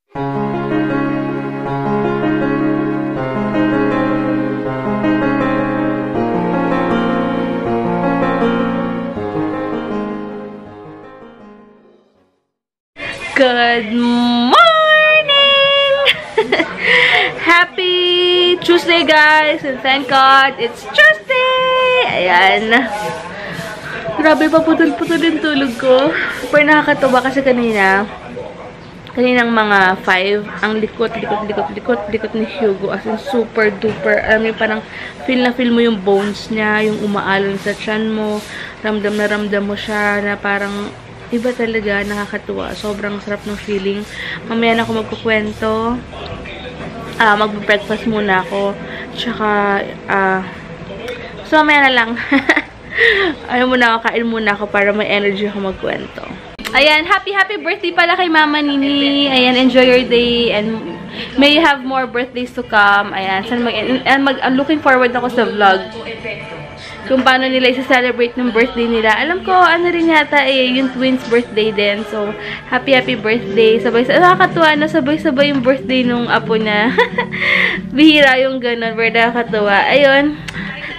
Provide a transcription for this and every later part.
Good morning! Happy Tuesday, guys! And thank God, it's Tuesday! Ayan. Grabe pa putol-putol yung tulog ko. Pero nakakatuwa kasi kaninang mga 5, ang likot ni Hugo. As in, super duper. Alam mo, parang feel na feel mo yung bones niya, yung umaalon sa tiyan mo. Ramdam na ramdam mo siya na parang iba talaga, nakakatuwa. Sobrang sarap ng feeling. Mamaya na ako magkukwento. Mag-breakfast muna ako. Tsaka, so mamaya na lang. Kain muna ako para may energy ako magkwento. Ayan, happy birthday pala kay Mama Nini. Ayan, enjoy your day and may you have more birthdays to come. Ayan, looking forward ako sa vlog. Kung paano nila isa-celebrate ng birthday nila. Alam ko, ano rin yata yung twins birthday din. So, happy birthday. Nakakatuwa na sabay-sabay yung birthday nung apo niya. Bihira yung ganun. Pero nakakatuwa. Ayun.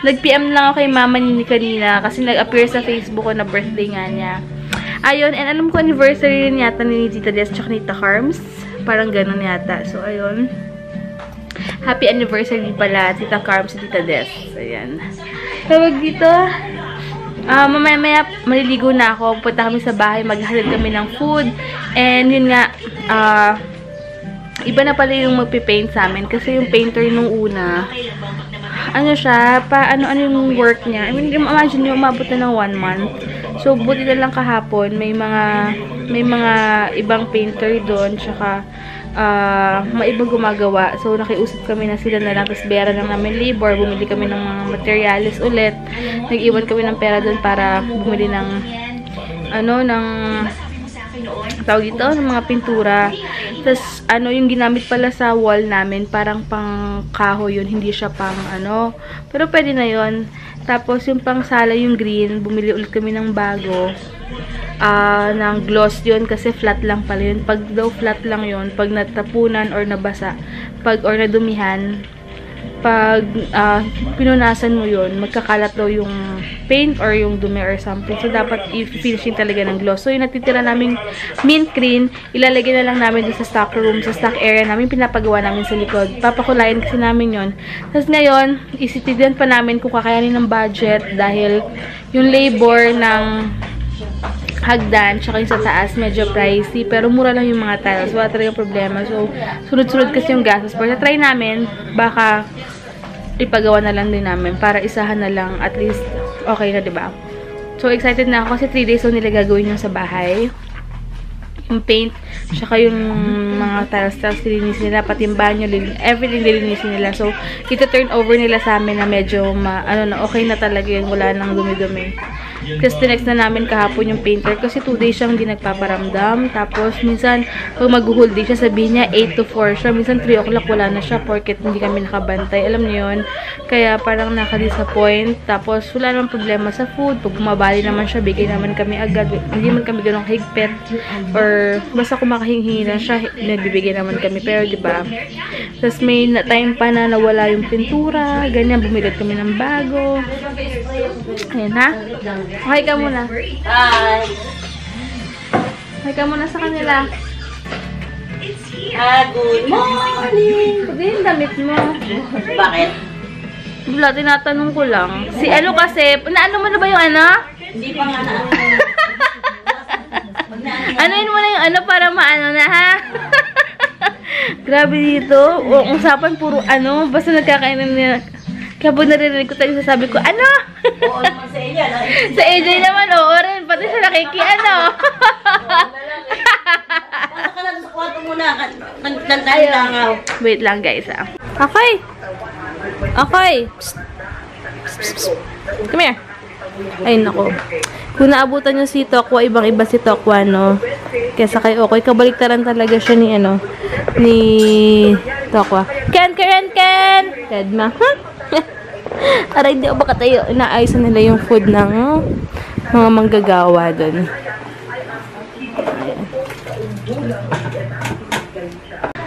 Nag-PM lang ako kay Mama Nini kanina kasi nag-appear sa Facebook ko na birthday nga niya. Ayun. And alam ko, anniversary rin yata ni Tita Des tsaka ni Tita Carms. Parang ganun yata. So, ayun. Happy anniversary pala, Tita Carms at Tita Des. Ayan. Tawag dito, mamaya maliligo na ako. Punta kami sa bahay, maghahalid kami ng food. And yun nga, iba na pala yung magpipaint sa amin. Kasi yung painter nung una, ano siya, ano yung work niya. I mean, imagine nyo, umabot na ng 1 month. So, buti na lang kahapon, may mga ibang painter doon, tsaka maibang gumagawa. So, nakiusap kami na sila na lang. Tapos, bayaran lang namin labor. Bumili kami ng mga materials ulit. Nag-iwan kami ng pera doon para bumili ng tawag ito, ng mga pintura. Tapos, yung ginamit pala sa wall namin, parang pang kahoy yun. Hindi siya pang pero pwede na yun. Tapos, yung pang sala, yung green, bumili ulit kami ng bago. Ng gloss yun kasi flat lang pala yun. Pag daw flat lang yun, pag natapunan or nabasa, or nadumihan, pag pinunasan mo yun, magkakalat daw yung paint or yung dumi or something. So, dapat i-finishing talaga ng gloss. So, yung natitira naming mint green, ilalagay na lang namin dun sa stock room, sa stock area namin, pinapagawa namin sa likod. Papakulayan kasi namin yun. Tapos ngayon, isitidian pa namin kung kakayanin ng budget dahil yung labor ng hagdan, tsaka yung sa taas, medyo pricey. Pero mura lang yung mga tiles. Wala talagang problema. So, sunod-sunod kasi yung gastos. Pero try namin, baka ipagawa na lang din namin para isahan na lang. At least, okay na, diba? So, excited na ako kasi 3 days so nila gagawin yung sa bahay. Yung paint, tsaka yung mga tiles lilinisin nila, pati yung banyo, everything lilinisin nila. So, ito-turn over nila sa amin na medyo, okay na talaga yun. Wala nang dumi-dumi. Kasi tinext na namin kahapon yung painter kasi 2 days siyang hindi nagpaparamdam. Tapos, minsan, pag mag-hold day siya, sabihin niya 8 to 4 siya. Minsan, 3 o'clock wala na siya porket hindi kami nakabantay. Alam niyo yun? Kaya, parang nakadisappoint. Tapos, wala naman problema sa food. Pag bumabali naman siya, bigay naman kami agad. Hindi man kami ganong higpit. Or, basta kung makahingi lang siya, nagbibigay naman kami. Pero, diba? Tapos, may time pa na nawala yung pintura. Ganyan, bumili kami ng bago. Ayan, ha? Okay ka muna. Hi! Okay ka muna sa kanila. Good morning! Pwede yung damit mo. Bakit? Wala, tinatanong ko lang. Si kasi, naano mo na ba yung Hindi pa nga na. Anuin mo na yung para maano na, ha? Grabe dito. O, usapan puro basta nagkakainan niya. Kaya po naririnig ko tayo sasabi ko, Oo naman sa AJ. Sa AJ naman, oo rin. Pati siya Pasok ka na sa kwarto muna. Kantahin lang ako. Wait lang, guys, Okay. Okay. Psst. Psst, psst. Come here. Ay, nako. Kung naabutan nyo si Tokwa, ibang-iba si Tokwa, no? Kesa kay Okoy, kabaliktaran talaga siya ni, ni Tokwa. Ken! Redma. Aray, hindi ako baka tayo. Inaayos nila yung food ng mga manggagawa dun.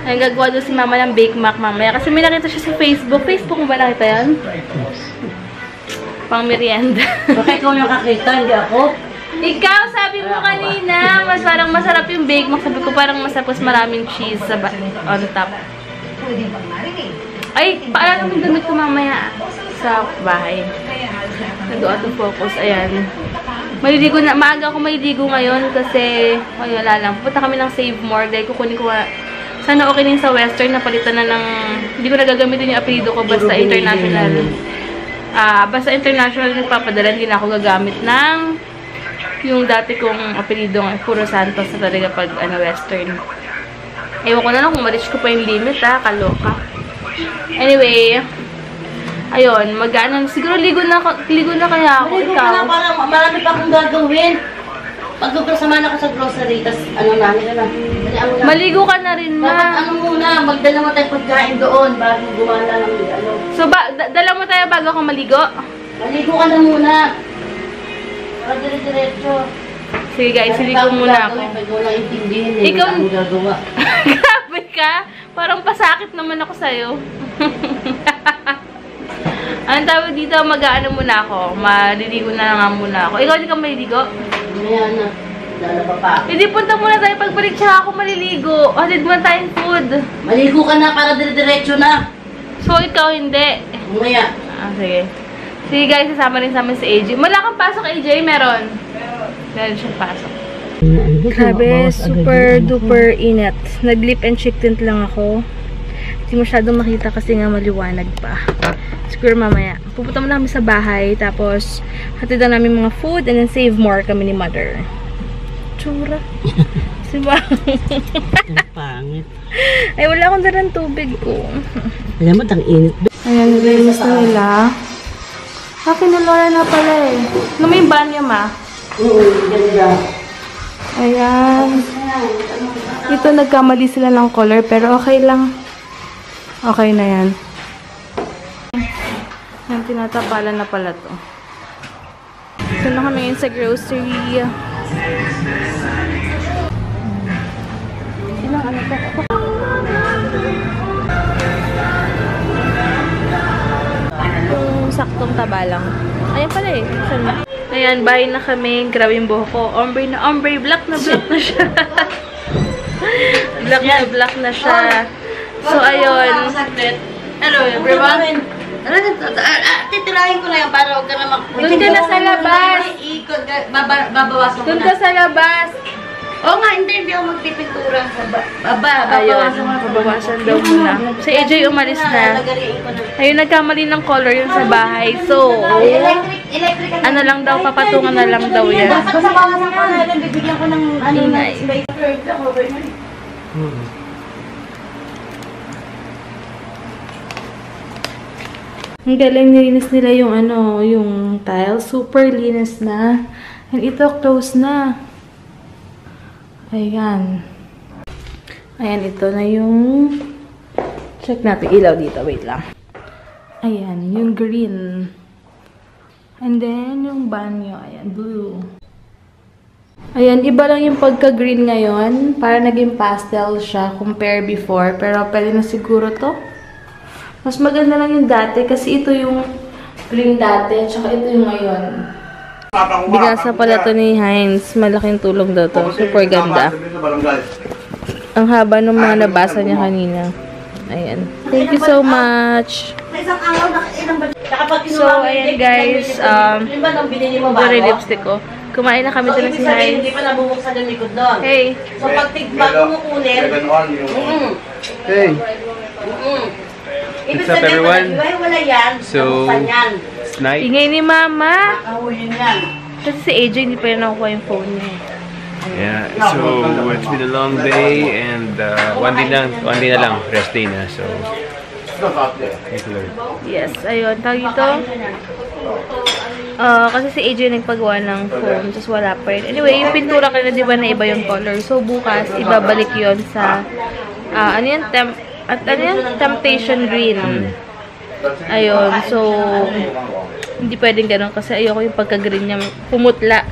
Ay, gagawa doon si mama ng Bake Mac mamaya. Kasi may nakita siya sa Facebook. Facebook mo ba nakita yan? Pang merienda. Baka ikaw yung kakita, hindi ako. Ikaw, sabi mo kanina, mas parang masarap yung Bake Mac. Sabi ko parang masarap, mas maraming cheese sa on top. Ay, paalala mo yung damit ko mamaya sa bahay. Nag-out of focus. Ayan. Maliligo na. Maaga ako maliligo ngayon kasi, ay, wala lang. Pupunta kami ng Save More. Dahil kukunin ko, sana okay din sa Western. Napalitan na ng, hindi ko nagagamitin yung apelido ko basta international. Basta international nagpapadala. Hindi na ako gagamit ng yung dati kong apelido ng Puro Santos na talaga pag Western. Ewan ko na lang kung ma-reach ko pa yung limit, kaloka. Anyway, ayun, siguro ligo na kaya ako. Maligo ka Ikaw. na, parang marami pa akong gagawin. Pagkasama ako sa grocery, tas namin na. Maligo ka na rin, Dapat ma. muna, magdala mo tayo pagkain doon bago gumana ng So, dala mo tayo bago ako maligo? Maligo ka na muna. Para dire-diretso. Sige guys, siligo muna ako. Pag wala intindihin, Ikaw- wala akong gagawa. Grabe ka. Parang pasakit naman ako sa'yo. Ang tawag dito, mag-aano muna ako. Maliligo na lang muna ako. Ikaw, di ka maliligo? Ayan na. Lalaba pa. Hindi, punta muna tayo pagbalik, tsaka ako maliligo. Hatid mo tayong food. Maligo ka na para dire-diretso na. So, ikaw hindi. Umaya. Sige. Sige guys, sasama rin sa amin si AJ. Wala kang pasok, AJ? Meron. Meron siyang pasok. Grabe, super duper init. Nag-lip and cheek tint lang ako. Hindi masyadong makita kasi nga maliwanag pa. Siguro mamaya. Pupunta muna kami sa bahay. Tapos, hatid na namin mga food and then Save More kami ni mother. Tsura. Diba? Pangit. Ay, wala akong dalang tubig. Oh. Alam mo, tang init. Ayan, nilinis na nila. Kinulora na pala eh. Ano mo yung banyo, ma? Oo, ganda. Ayan. Ito, nagkamali sila ng color, pero okay lang. Okay na yan. Yan, tinatapalan na pala to. Ito na kami ngayon sa grocery. Ilang ano to? Yung saktong taba lang. Ayan pala eh. Ayan, bahay na kami. Grabe yung buhok ko. Ombre na ombre. Black na siya. black na siya. So, ayun. Hello, everyone. Titirahin ko na yan para huwag ka na Doon ka na sa labas. Ikot, babawasan ko Doon na. ka sa labas. Oo nga, hindi ako magpipintura sa Ayun, babawasan daw muna. Si AJ umalis na. Ayun, nagkamali ng color yun sa bahay. So, Electric. ano lang daw, papatungan na lang daw yan. Dapat sa bawasan ko na lang, bibigyan ko ng Ingay. space. Ang galing, nilinis nila yung yung tile. Super linis na. And ito, close na. Ayan. Ayan, ito na yung... Check natin ilaw dito. Wait lang. Ayan, yung green. And then, yung banyo. Ayan, blue. Ayan, iba lang yung pagka-green ngayon. Para naging pastel siya compare before. Pero pwede na siguro to. Mas maganda lang yung dati kasi ito yung green dati. Tsaka ito yung ngayon. Binasa pala to ni Heinz. Malaking tulong daw to. Super ganda. Ang haba ng mga nabasa niya kanina. Ayan. Thank you so much. So, ayan guys. Ito lipstick ko. Kumain na kami doon si Heinz. Hindi pa nabubuksan yung likod doon. Hey. So, pag mo kunin, Hey, ibig What's up, sabihin, everyone? wala yan, So, nabuksan yan. it's night. Ingay ni Mama. Nakahulin yan. Kasi si AJ hindi pa rin nakuha yung phone niya. Yeah, so it's been a long day and one day na lang, rest day na. So, thank you Lord. Yes, ayun. Tawag ito. Kasi si AJ nagpagawa ng phone, tapos wala pa rin. Anyway, yung pintura ka na, di ba, na iba yung color. So, bukas, ibabalik yon sa, ano yan, Temptation Green. Ayun, so, hindi pwedeng ganun kasi ayoko yung pagka-green niya pumutla.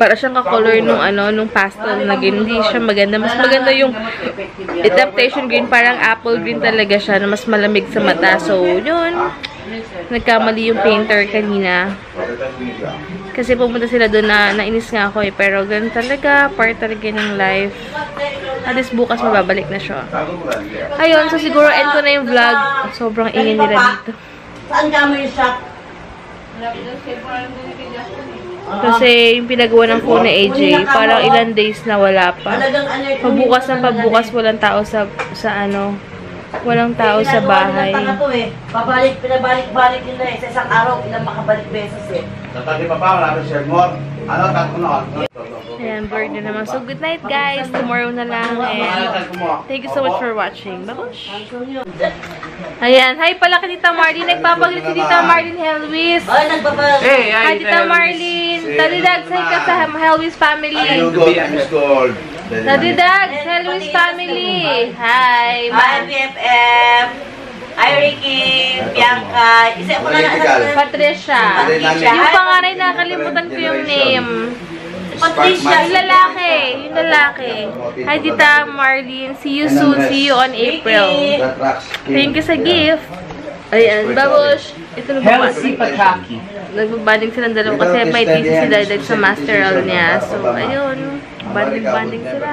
Para siyang kakolor nung nung pastel na green. Hindi siya maganda. Mas maganda yung adaptation green. Parang apple green talaga siya na mas malamig sa mata. So, yun. Nagkamali yung painter kanina. Kasi pumunta sila doon na nainis nga ako eh. Pero ganun talaga. Part talaga ng life. At least bukas mababalik na siya. Ayun. So, siguro end ko na yung vlog. Sobrang ingin nila dito. Saan ka mo yung shop? Kasi yung pinagawa ng phone ni AJ, parang ilang days na wala pa. Pabukas na pabukas, walang tao walang tao sa bahay. Pinabalik-balik nila eh. Sa isang araw, ilang makabalik beses eh. Tatagi pa pa, wala pa share more. Ano, tatlo na. Ayan, bird na naman. So, good night guys. Tomorrow na lang. And thank you so much for watching. Babush! Ayan. Hi pala kay Tita Marlene. Nagpapaglit si Tita Marlene Helwis. Ay, nagpapaglit. Hi, Tita Marlene. Talidag, say ka sa Helwis family. Talidag, Helwis family. Hi, Hi, BFF. Hi, Ricky. Bianca. Isa ko na Patricia. Yung pangaray, nakalimutan ko yung name. Patricia. Yung lalaki. Yung lalaki. Hi, Tita Marlene. See you soon. See you on April. Thank you sa gift. Ayan, Babush. Ito nagbabanding. Nagbabanding silang dalawa kasi may thesis si Daydag sa masteral niya. So, ayun. Banding-banding sila.